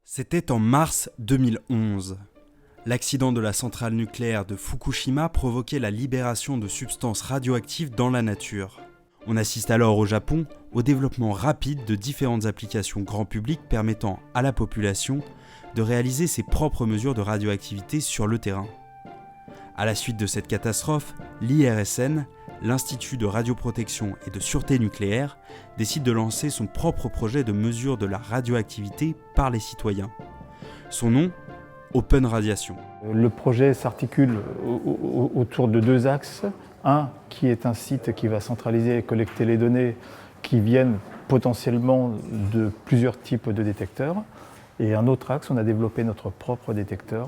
C'était en mars 2011. L'accident de la centrale nucléaire de Fukushima provoquait la libération de substances radioactives dans la nature. On assiste alors au Japon au développement rapide de différentes applications grand public permettant à la population de réaliser ses propres mesures de radioactivité sur le terrain. À la suite de cette catastrophe, l'IRSN, l'Institut de radioprotection et de sûreté nucléaire, décide de lancer son propre projet de mesure de la radioactivité par les citoyens. Son nom, Open Radiation. Le projet s'articule autour de deux axes. Un qui est un site qui va centraliser et collecter les données qui viennent potentiellement de plusieurs types de détecteurs. Et un autre axe, on a développé notre propre détecteur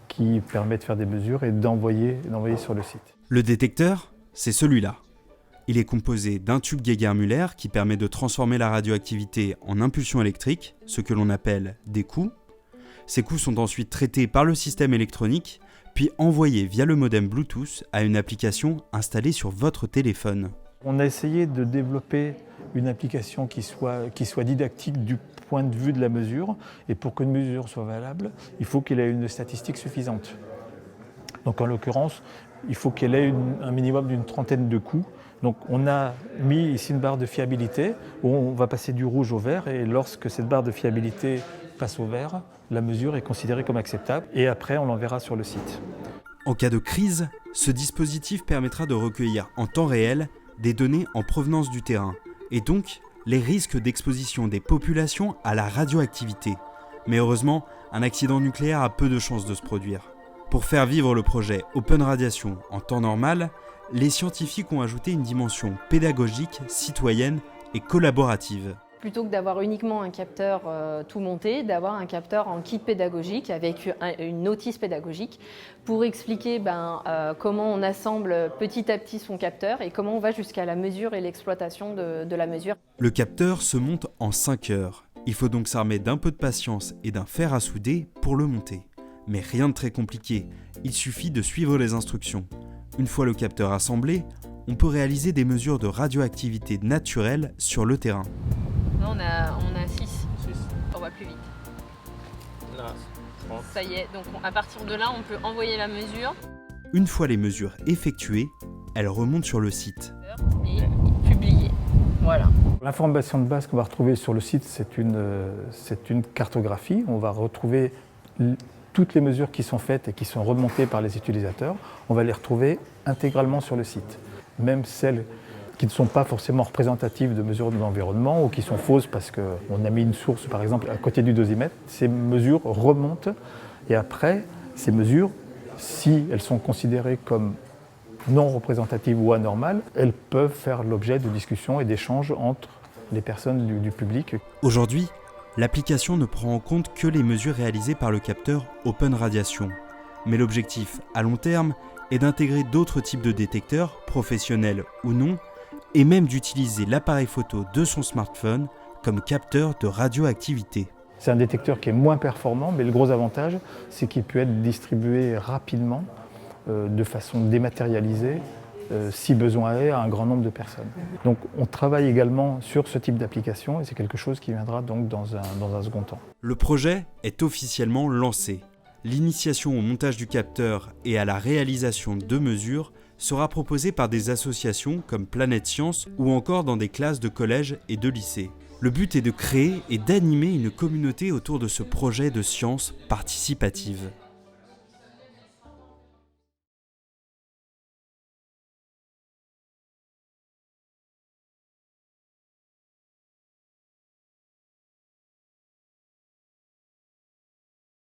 qui permet de faire des mesures et d'envoyer sur le site. Le détecteur, c'est celui-là. Il est composé d'un tube Geiger-Müller qui permet de transformer la radioactivité en impulsions électriques, ce que l'on appelle des coups. Ces coups sont ensuite traités par le système électronique, puis envoyés via le modem Bluetooth à une application installée sur votre téléphone. On a essayé de développer une application qui soit didactique du point de vue de la mesure. Et pour qu'une mesure soit valable, il faut qu'elle ait une statistique suffisante. Donc en l'occurrence, il faut qu'elle ait un minimum d'une trentaine de coups. Donc on a mis ici une barre de fiabilité où on va passer du rouge au vert. Et lorsque cette barre de fiabilité passe au vert, la mesure est considérée comme acceptable. Et après, on l'enverra sur le site. En cas de crise, ce dispositif permettra de recueillir en temps réel des données en provenance du terrain, et donc les risques d'exposition des populations à la radioactivité. Mais heureusement, un accident nucléaire a peu de chances de se produire. Pour faire vivre le projet Open Radiation en temps normal, les scientifiques ont ajouté une dimension pédagogique, citoyenne et collaborative. Plutôt que d'avoir uniquement un capteur tout monté, d'avoir un capteur en kit pédagogique avec une notice pédagogique pour expliquer comment on assemble petit à petit son capteur et comment on va jusqu'à la mesure et l'exploitation de la mesure. Le capteur se monte en 5 heures. Il faut donc s'armer d'un peu de patience et d'un fer à souder pour le monter. Mais rien de très compliqué, il suffit de suivre les instructions. Une fois le capteur assemblé, on peut réaliser des mesures de radioactivité naturelle sur le terrain. Là, on a 6. On va plus vite. Là, ça y est, donc à partir de là, on peut envoyer la mesure. Une fois les mesures effectuées, elles remontent sur le site. Et publier. Voilà. L'information de base qu'on va retrouver sur le site, c'est une cartographie. On va retrouver toutes les mesures qui sont faites et qui sont remontées par les utilisateurs. On va les retrouver intégralement sur le site. Même celles qui ne sont pas forcément représentatives de mesures de l'environnement ou qui sont fausses parce qu'on a mis une source, par exemple, à côté du dosimètre, ces mesures remontent. Et après, ces mesures, si elles sont considérées comme non représentatives ou anormales, elles peuvent faire l'objet de discussions et d'échanges entre les personnes du public. Aujourd'hui, l'application ne prend en compte que les mesures réalisées par le capteur Open Radiation. Mais l'objectif, à long terme, est d'intégrer d'autres types de détecteurs, professionnels ou non, et même d'utiliser l'appareil photo de son smartphone comme capteur de radioactivité. C'est un détecteur qui est moins performant, mais le gros avantage, c'est qu'il peut être distribué rapidement, de façon dématérialisée, si besoin est, à un grand nombre de personnes. Donc on travaille également sur ce type d'application et c'est quelque chose qui viendra donc dans un second temps. Le projet est officiellement lancé. L'initiation au montage du capteur et à la réalisation de mesures sera proposée par des associations comme Planète Science ou encore dans des classes de collège et de lycée. Le but est de créer et d'animer une communauté autour de ce projet de science participative.